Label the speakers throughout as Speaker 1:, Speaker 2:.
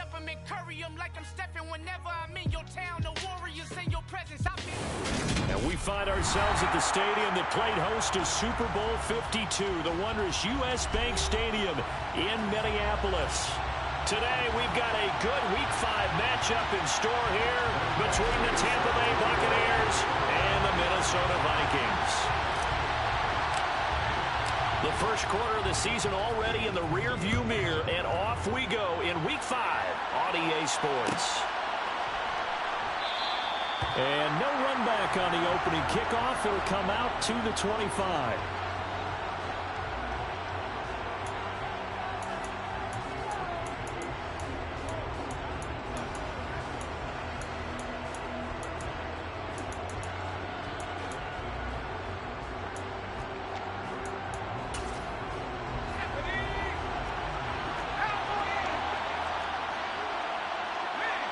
Speaker 1: up them and curry them like I'm Stephen. Whenever I'm in your town, the Warriors in your presence.
Speaker 2: And we find ourselves at the stadium that played host to Super Bowl 52, the wondrous U.S. Bank Stadium in Minneapolis. Today, we've got a good Week 5 matchup in store here between the Tampa Bay Buccaneers and the Minnesota Vikings. The first quarter of the season already in the rearview mirror, and off we go in Week 5 on EA Sports. And no run back on the opening kickoff. It'll come out to the 25.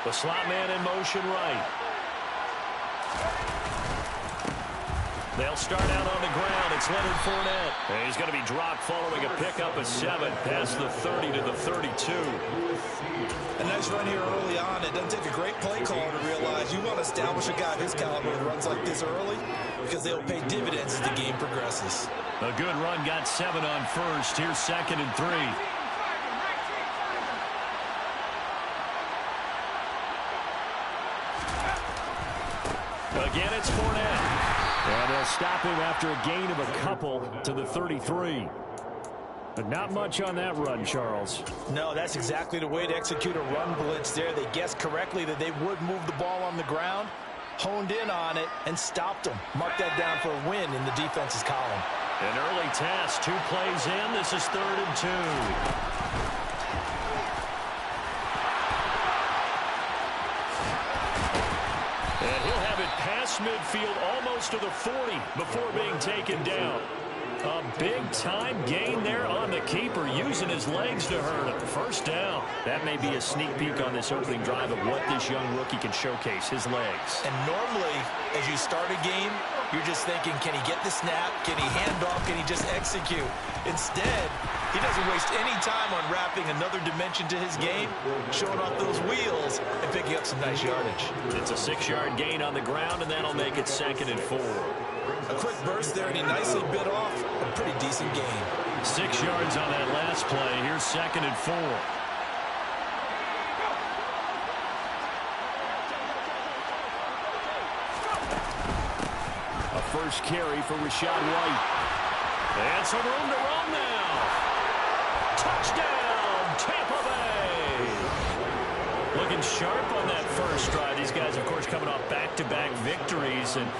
Speaker 2: The slot man in motion right. They'll start out on the ground. It's Leonard Fournette. And he's going to be dropped following a pickup of 7 past the 30 to the 32.
Speaker 3: A nice run here early on. It doesn't take a great play caller to realize you want to establish a guy of his caliber that runs like this early because they'll pay dividends as the game progresses.
Speaker 2: A good run, got 7 on first. Here's 2nd and 3. Again, it's Fournette. And they'll stop him after a gain of a couple to the 33. But not much on that run, Charles.
Speaker 3: No, that's exactly the way to execute a run blitz there. They guessed correctly that they would move the ball on the ground, honed in on it, and stopped them. Mark that down for a win in the defense's column.
Speaker 2: An early test, 2 plays in. This is 3rd and 2. And he'll have it past midfield almost to the 40 before being taken down. A big-time gain there on the keeper, using his legs to hurt him. First down. That may be a sneak peek on this opening drive of what this young rookie can showcase, his legs.
Speaker 3: And normally, as you start a game, you're just thinking, can he get the snap? Can he hand off? Can he just execute? Instead, he doesn't waste any time on wrapping another dimension to his game, showing off those wheels and picking up some nice yardage.
Speaker 2: It's a 6-yard gain on the ground, and that'll make it 2nd and 4.
Speaker 3: A quick burst there, and he nicely bit off a pretty decent gain.
Speaker 2: 6 yards on that last play. Here's 2nd and 4. A first carry for Rachaad White. And some room to run now. Touchdown, Tampa Bay. Looking sharp on that first drive. These guys, of course, coming off back-to-back victories, and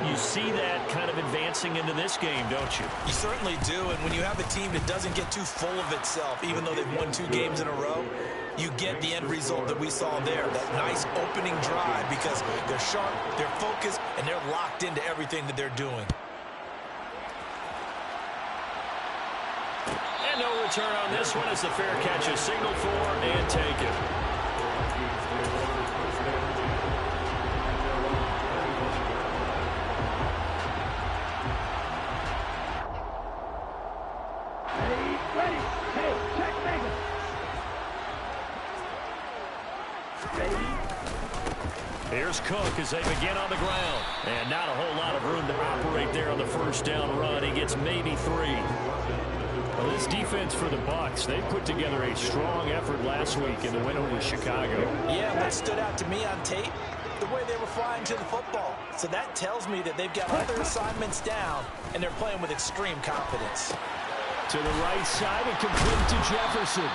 Speaker 2: you see that kind of advancing into this game, don't you?
Speaker 3: You certainly do, and when you have a team that doesn't get too full of itself, even though they've won 2 games in a row, you get the end result that we saw there, that nice opening drive, because they're sharp, they're focused, and they're locked into everything that they're doing.
Speaker 2: And no return on this one as the fair catch is signaled for and taken. Here's Cook as they begin on the ground. And not a whole lot of room to operate there on the first down run. He gets maybe 3. Well, this defense for the Bucs, they put together a strong effort last week in the win over Chicago.
Speaker 3: Yeah, what stood out to me on tape, the way they were flying to the football. So that tells me that they've got all their assignments down, and they're playing with extreme confidence.
Speaker 2: To the right side and complete to Jefferson.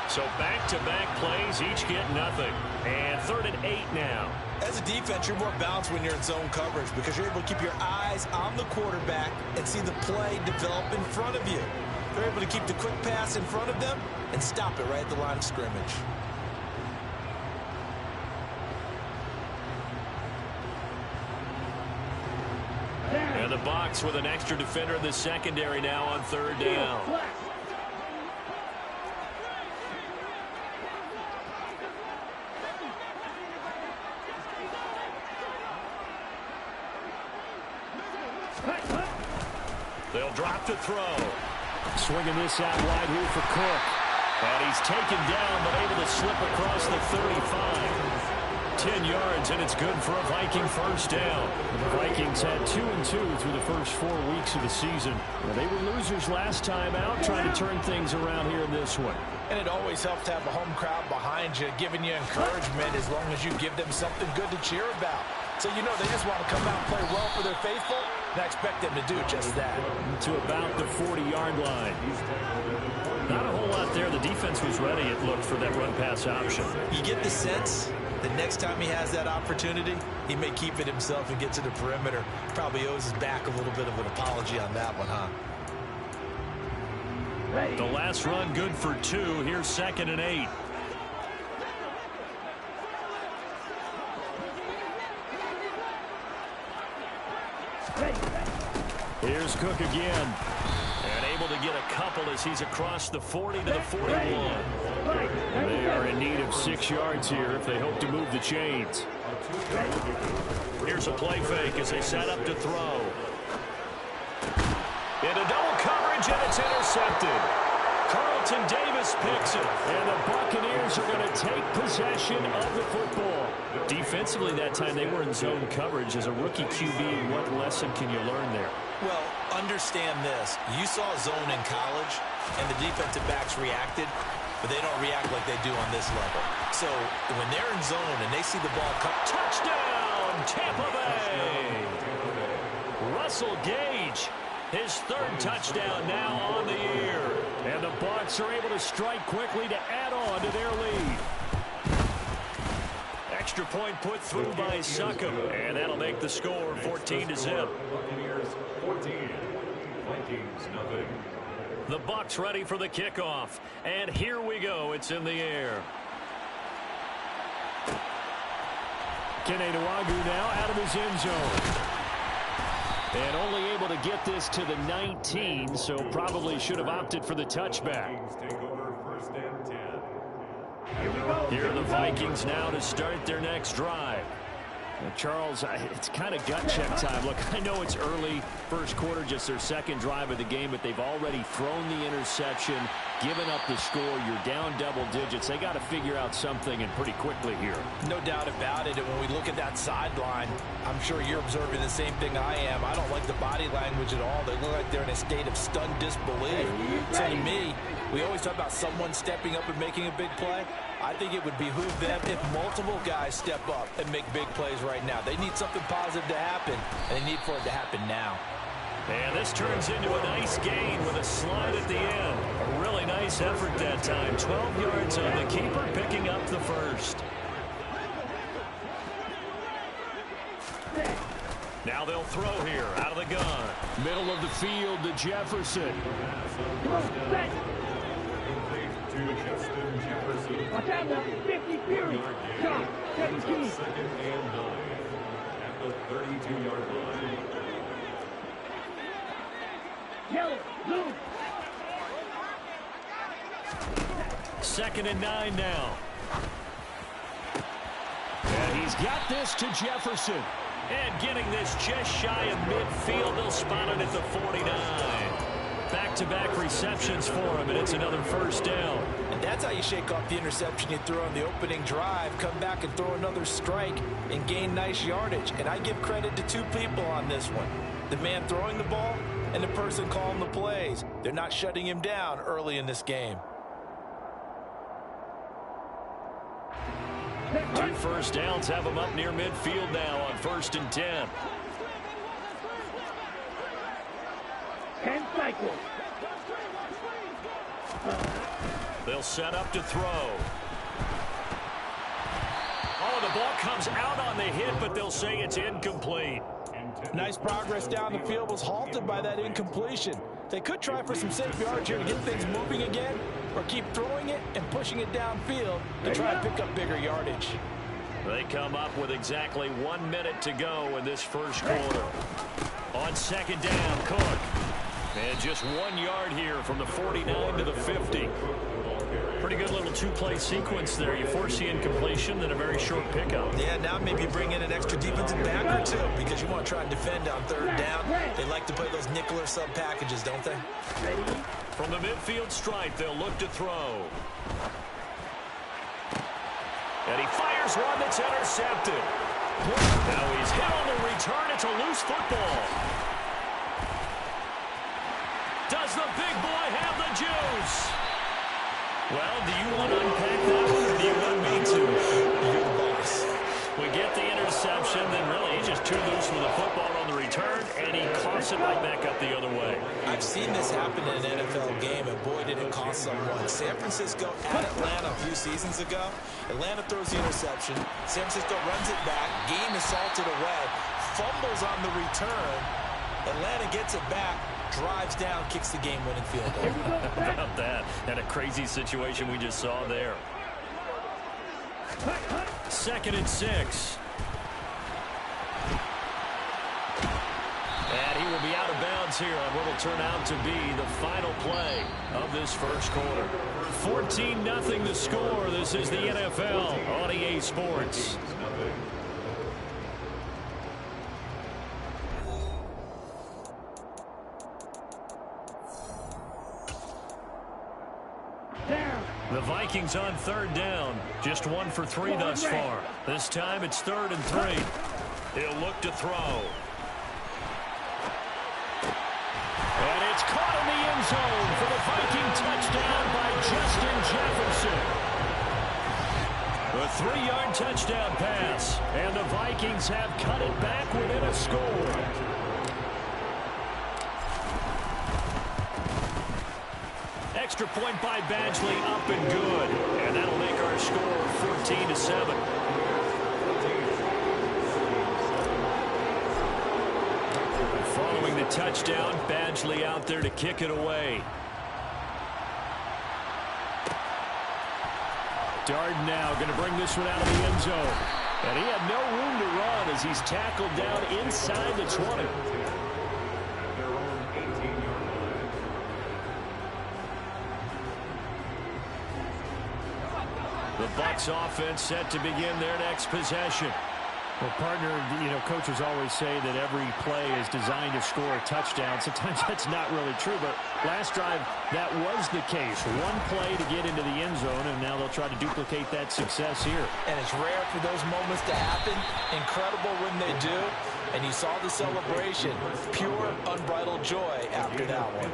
Speaker 2: So back-to-back plays, each get nothing. And 3rd and 8 now.
Speaker 3: As a defense, you're more balanced when you're in zone coverage because you're able to keep your eyes on the quarterback and see the play develop in front of you. They're able to keep the quick pass in front of them and stop it right at the line of scrimmage.
Speaker 2: And the Bucs with an extra defender in the secondary now on 3rd down. They'll drop to throw. Swinging this out wide here for Cook. And he's taken down, but able to slip across the 35. 10 yards, and it's good for a Viking first down. The Vikings had 2-2 through the first 4 weeks of the season. They were losers last time out, trying to turn things around here in this one.
Speaker 3: And it always helps to have a home crowd behind you, giving you encouragement as long as you give them something good to cheer about. So you know they just want to come out and play well for their faithful, and I expect them to do just that.
Speaker 2: To about the 40-yard line. Not a whole lot there. The defense was ready, it looked, for that run-pass option.
Speaker 3: You get the sense the next time he has that opportunity, he may keep it himself and get to the perimeter. Probably owes his back a little bit of an apology on that one, huh?
Speaker 2: The last run good for 2. Here's 2nd and 8. Here's Cook again. And able to get a couple as he's across the 40 to the 41. They are in need of 6 yards here if they hope to move the chains. Here's a play fake as they set up to throw. Into double coverage, and it's intercepted. Carlton Davis picks it, and the Buccaneers are going to take possession of the football. Defensively that time, they were in zone coverage. As a rookie QB, what lesson can you learn there?
Speaker 3: Well, understand this. You saw zone in college, and the defensive backs reacted, but they don't react like they do on this level. So when they're in zone and they see the ball come, touchdown, Tampa Bay! Russell Gage, his 3rd touchdown now on the year. And the Bucs are able to strike quickly to add on to their lead. Extra point put through by Succop, and that'll make the score 14-0.
Speaker 4: Buccaneers 14, Vikings nothing.
Speaker 2: The Bucs ready for the kickoff, and here we go. It's in the air. Kene Nwangwu now out of his end zone. And only able to get this to the 19, so probably should have opted for the touchback.
Speaker 4: Take over 1st and 10.
Speaker 2: Here are the Vikings now to start their next drive. Now, Charles, it's kind of gut check time. Look, I know it's early, first quarter, just their 2nd drive of the game, but they've already thrown the interception, given up the score. You're down double digits. They got to figure out something, and pretty quickly here.
Speaker 3: No doubt about it. And when we look at that sideline, I'm sure you're observing the same thing I am. I don't like the body language at all. They look like they're in a state of stunned disbelief. So to me, we always talk about someone stepping up and making a big play. I think it would behoove them if multiple guys step up and make big plays right now. They need something positive to happen, and they need for it to happen now.
Speaker 2: And this turns into a nice gain with a slide at the end. A really nice effort that time. 12 yards on the keeper, picking up the 1st. Now they'll throw here out of the gun. Middle of the field to Jefferson.
Speaker 4: Watch out now, 50 period. 17. 2nd and 9 at the 32-yard line.
Speaker 1: Yellow, blue.
Speaker 2: 2nd and 9 now. And he's got this to Jefferson. And getting this just shy of midfield. They'll spot it at the 49. Back-to-back receptions for him, and it's another 1st down.
Speaker 3: And that's how you shake off the interception you threw on the opening drive. Come back and throw another strike and gain nice yardage. And I give credit to 2 people on this one. The man throwing the ball and the person calling the plays. They're not shutting him down early in this game.
Speaker 2: 2 1st downs have them up near midfield now on 1st and 10.
Speaker 1: 10 cycles.
Speaker 2: They'll set up to throw. Oh, the ball comes out on the hit, but they'll say it's incomplete.
Speaker 3: Nice progress down the field was halted by that incompletion. They could try for some safe yards here to get things moving again, or keep throwing it and pushing it downfield to try and pick up bigger yardage.
Speaker 2: They come up with exactly 1 minute to go in this first quarter. On 2nd down, Cook. And just 1 yard here from the 49 to the 50. Pretty good little 2-play sequence there. You force the incompletion, then a very short pickup.
Speaker 3: Yeah, now maybe bring in an extra defensive back or 2 because you want to try and defend on 3rd down. They like to play those nickel or sub packages, don't they?
Speaker 2: From the midfield stripe, they'll look to throw. Here's one that's intercepted. Now he's hit on the return. It's a loose football. Does the big boy have the juice? Well, do you want to unpack that one, or do you want me to?
Speaker 3: You're the boss.
Speaker 2: We get the interception, then really he's just too loose with the football on the return, and he coughs it right back up the other way.
Speaker 3: I've seen this happen in an NFL game, and boy, did it cost someone. San Francisco at Atlanta a few seasons ago. Atlanta throws the interception. San Francisco runs it back. Game is salted away. Fumbles on the return. Atlanta gets it back. Drives down, kicks the game-winning field goal.
Speaker 2: How about that? And a crazy situation we just saw there. 2nd and 6. And he will be out of bounds here on what will turn out to be the final play of this first quarter. 14-0 the score. This is the NFL on EA Sports. The Vikings on 3rd down. Just 1 for 3 thus far. This time it's 3rd and 3. He'll look to throw. And it's caught in the end zone for the Viking touchdown by Justin Jefferson. A 3-yard touchdown pass. And the Vikings have cut it back within a score. Extra point by Badgley, up and good. And that'll make our score 14-7. Following the touchdown, Badgley out there to kick it away. Darden now going to bring this one out of the end zone. And he had no room to run as he's tackled down inside the 20. The Bucs offense set to begin their next possession.
Speaker 5: Well, partner, coaches always say that every play is designed to score a touchdown. Sometimes that's not really true, but last drive, that was the case. One play to get into the end zone, and now they'll try to duplicate that success here.
Speaker 3: And it's rare for those moments to happen. Incredible when they do. And you saw the celebration. Pure, unbridled joy after that one.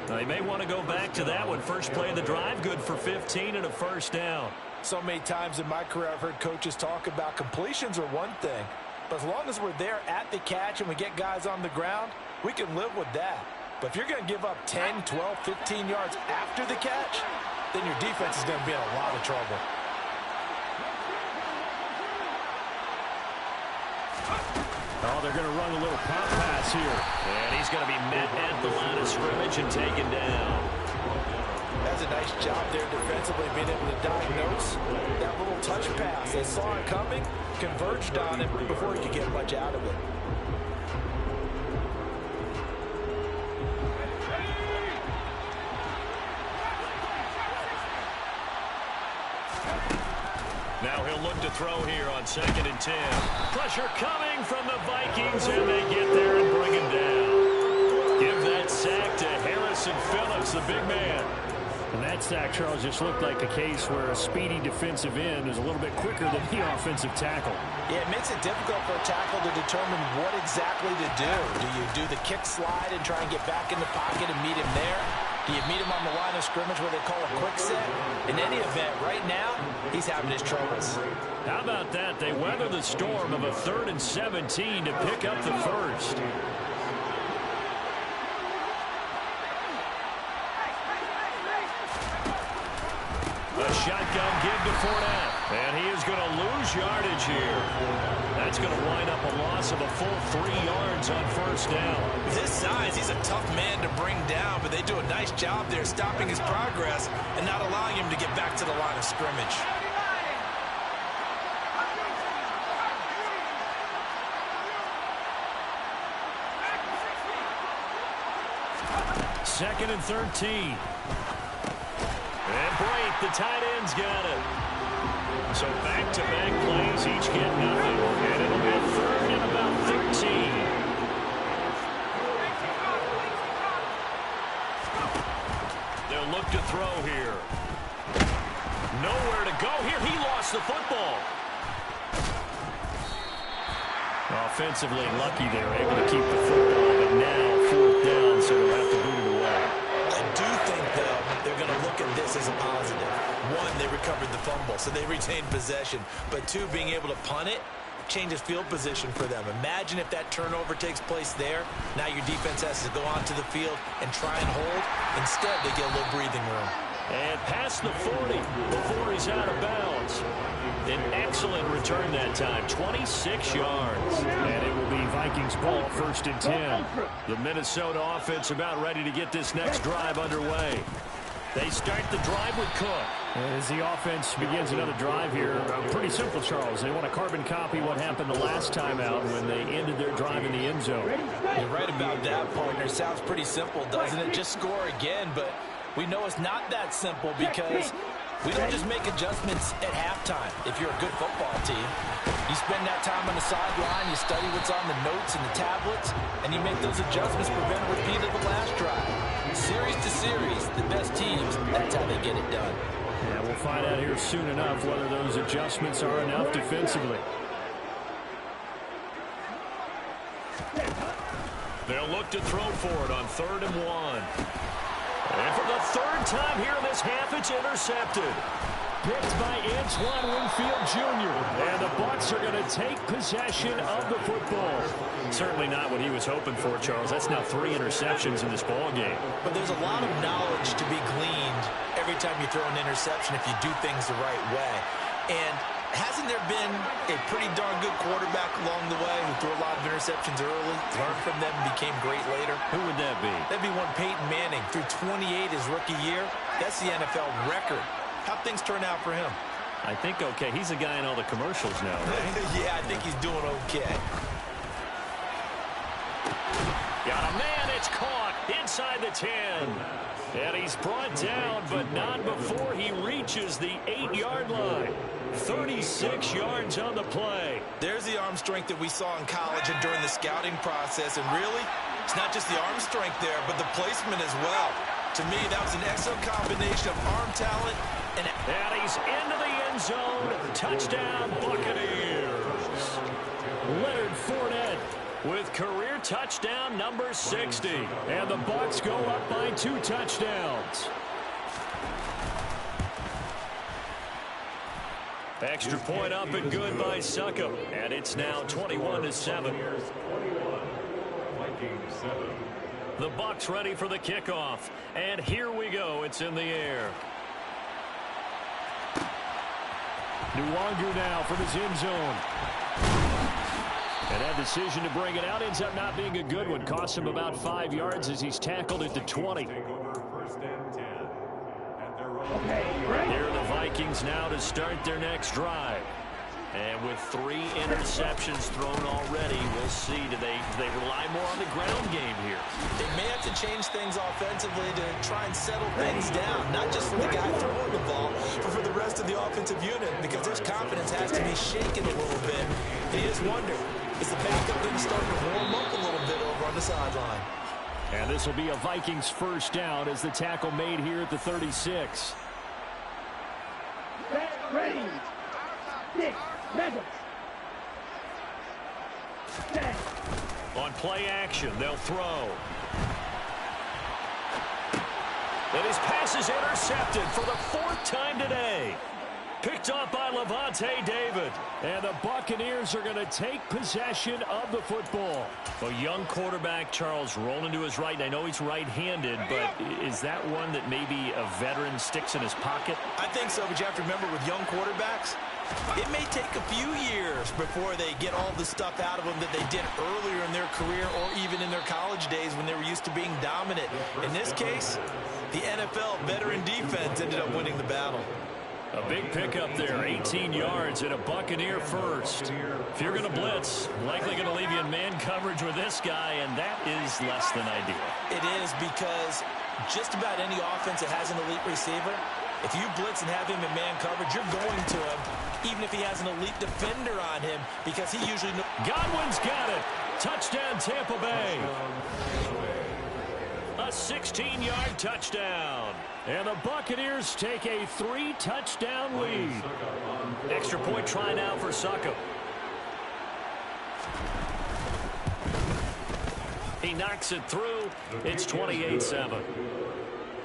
Speaker 2: Now, they may want to go back to that one. First play of the drive, good for 15 and a first down.
Speaker 3: So many times in my career I've heard coaches talk about completions are one thing, but as long as we're there at the catch and we get guys on the ground, we can live with that. But if you're going to give up 10, 12, 15 yards after the catch, then your defense is going to be in a lot of trouble.
Speaker 2: Oh, they're going to run a little pop pass here. And he's going to be met at the line of scrimmage and taken down.
Speaker 3: That's a nice job there defensively, being able to diagnose that little touch pass. They saw it coming, converged on it before he could get much out of it.
Speaker 2: Now he'll look to throw here on 2nd and 10. Pressure coming from the Vikings, and they get there and bring him down. Give that sack to Harrison Phillips, the big man.
Speaker 5: And that sack, Charles, just looked like a case where a speedy defensive end is a little bit quicker than the offensive tackle.
Speaker 3: Yeah, it makes it difficult for a tackle to determine what exactly to do. Do you do the kick slide and try and get back in the pocket and meet him there? Do you meet him on the line of scrimmage where they call a quick set? In any event, right now, he's having his troubles.
Speaker 2: How about that? They weather the storm of a 3rd and 17 to pick up the first. A shotgun give to Fournette. And he is going to lose yardage here. That's going to wind up a loss of a full 3 yards on first down.
Speaker 3: With his size, he's a tough man to bring down, but they do a nice job there stopping his progress and not allowing him to get back to the line of scrimmage.
Speaker 2: Second and 13. And Brate, the tight end's got it. So back-to-back plays, each get nothing. And it'll be 3rd and about 13. They'll look to throw here. Nowhere to go here. He lost the football.
Speaker 5: defensively lucky there, able to keep the football, but now 4th down, so they'll have to boot it away.
Speaker 3: I do think, though, they're going to look at this as a positive. One, they recovered the fumble, so they retained possession. But two, being able to punt it changes field position for them. Imagine if that turnover takes place there. Now your defense has to go onto the field and try and hold. Instead, they get a little breathing room.
Speaker 2: And past the 40 before he's out of bounds. An excellent return that time, 26 yards.
Speaker 5: And it will be Vikings ball, 1st and 10.
Speaker 2: The Minnesota offense about ready to get this next drive underway. They start the drive with Cook.
Speaker 5: As the offense begins another drive here, pretty simple, Charles. They want to carbon copy what happened the last time out when they ended their drive in the end zone.
Speaker 3: You're right about that, partner. Sounds pretty simple, doesn't it? Just score again, but we know it's not that simple because we don't just make adjustments at halftime if you're a good football team. You spend that time on the sideline, you study what's on the notes and the tablets, and you make those adjustments, prevent a repeat of the last drive. Series to series, the best teams, that's how they get it done.
Speaker 5: Yeah, we'll find out here soon enough whether those adjustments are enough defensively.
Speaker 2: They'll look to throw for it on 3rd and 1. And for the 3rd time here in this half, it's intercepted.
Speaker 5: Picked by Antoine Winfield Jr. And the Bucs are going to take possession of the football.
Speaker 2: Certainly not what he was hoping for, Charles. That's now 3 interceptions in this ball game.
Speaker 3: But there's a lot of knowledge to be gleaned every time you throw an interception if you do things the right way. And hasn't there been a pretty darn good quarterback along the way who threw a lot of interceptions early, learned from them, and became great later?
Speaker 2: Who would that be?
Speaker 3: That'd be one Peyton Manning. Threw 28 his rookie year. That's the NFL record. How'd things turn out for him?
Speaker 2: I think okay. He's a guy in all the commercials now, right?
Speaker 3: Yeah, I think he's doing okay.
Speaker 2: Got a man, it's caught inside the 10. And he's brought down, but not before he reaches the 8-yard line. 36 yards on the play.
Speaker 3: There's the arm strength that we saw in college and during the scouting process. And really, it's not just the arm strength there, but the placement as well. To me, that was an excellent combination of arm talent and
Speaker 2: he's into the end zone. Touchdown, Buccaneers.
Speaker 5: Leonard Fournette
Speaker 2: with career touchdown number 60.
Speaker 5: And the Bucs go up by 2 touchdowns.
Speaker 2: Extra point up and good by Succop. And it's now 21-7. The Bucs ready for the kickoff. And here we go. It's in the air.
Speaker 5: Nwangu now from his end zone. And that decision to bring it out ends up not being a good one. Costs him about 5 yards as he's tackled at the 20.
Speaker 2: Here are the Vikings now to start their next drive. And with 3 interceptions thrown already, we'll see. Do they rely more on the ground game here?
Speaker 3: They may have to change things offensively to try and settle things down, not just for the guy throwing the ball, but for the rest of the offensive unit, because his confidence has to be shaken a little bit. They just wonder, is the backup going to start to warm up a little bit over on the sideline?
Speaker 5: And this will be a Vikings first down as the tackle made here at the 36.
Speaker 6: Ready. 6.
Speaker 2: On play action, they'll throw. And his pass is intercepted for the 4th time today. Picked off by Levante David.
Speaker 5: And the Buccaneers are going to take possession of the football.
Speaker 2: A young quarterback, Charles, rolling to his right. And I know he's right-handed, but is that one that maybe a veteran sticks in his pocket?
Speaker 3: I think so, but you have to remember with young quarterbacks, it may take a few years before they get all the stuff out of them that they did earlier in their career or even in their college days when they were used to being dominant. In this case, the NFL veteran defense ended up winning the battle.
Speaker 2: A big pickup there, 18 yards and a Buccaneer first. If you're going to blitz, likely going to leave you in man coverage with this guy, and that is less than ideal.
Speaker 3: It is, because just about any offense that has an elite receiver, if you blitz and have him in man coverage, you're going to him, even if he has an elite defender on him, because he usually knows.
Speaker 2: Godwin's got it. Touchdown, Tampa Bay. A 16-yard touchdown.
Speaker 5: And the Buccaneers take a 3-touchdown lead.
Speaker 2: Extra point try now for Succop. He knocks it through. It's 28-7.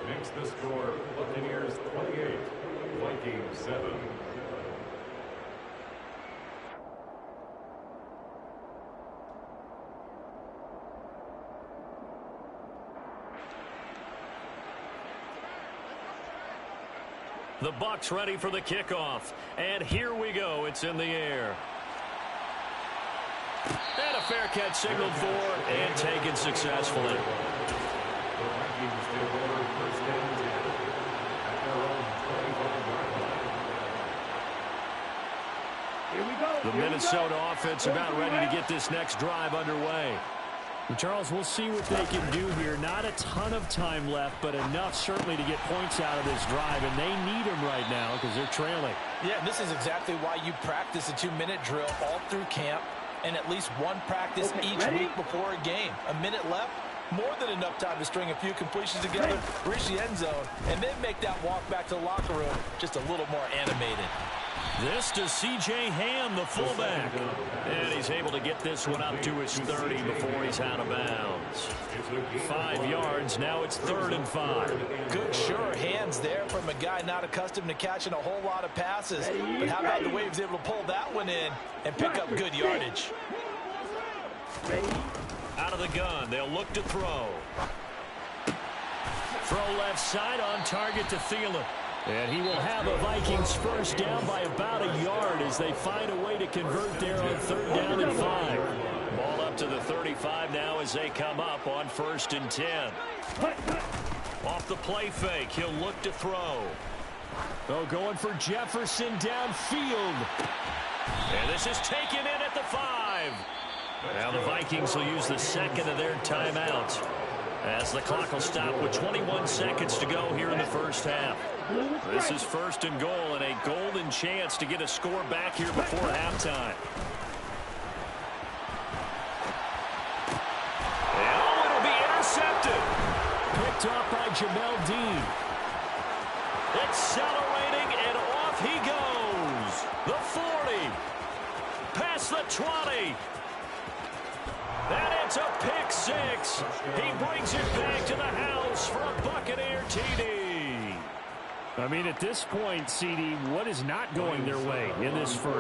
Speaker 4: Makes the score Buccaneers 28, Vikings 7.
Speaker 2: The Bucs ready for the kickoff. And here we go. It's in the air. And a fair catch signaled for and taken successfully.
Speaker 4: The Vikings take over first and 10 at their own 25-yard line.
Speaker 6: Here we go.
Speaker 2: The Minnesota offense about ready to get this next drive underway.
Speaker 5: And Charles, we'll see what they can do here. Not a ton of time left, but enough certainly to get points out of this drive, and they need them right now because they're trailing.
Speaker 3: Yeah, and this is exactly why you practice a 2-minute drill all through camp and at least one practice each week before a game. A minute left, more than enough time to string a few completions together, reach the end zone, and then make that walk back to the locker room just a little more animated.
Speaker 2: This to C.J. Ham, the fullback. And he's able to get this one up to his 30 before he's out of bounds. 5 yards, now it's 3rd and 5.
Speaker 3: Good, sure hands there from a guy not accustomed to catching a whole lot of passes. But how about the way he was able to pull that one in and pick up good yardage?
Speaker 2: Out of the gun, they'll look to throw. Throw left side on target to Thielen. And he will have a Vikings first down by about a yard as they find a way to convert there on 3rd down and 5. Ball up to the 35 now as they come up on 1st and 10. Off the play fake, he'll look to throw.
Speaker 5: Oh, going for Jefferson downfield.
Speaker 2: And this is taken in at the 5. Now the Vikings will use the second of their timeouts as the clock will stop with 21 seconds to go here in the first half. This is 1st and goal and a golden chance to get a score back here before halftime. And oh, it'll be intercepted.
Speaker 5: Picked off by Jamel Dean.
Speaker 2: Accelerating, and off he goes. The 40. Past the 20. And it's a pick 6. He brings it back to the house for a Buccaneer TD.
Speaker 5: I mean, at this point, CD, what is not going their way in this first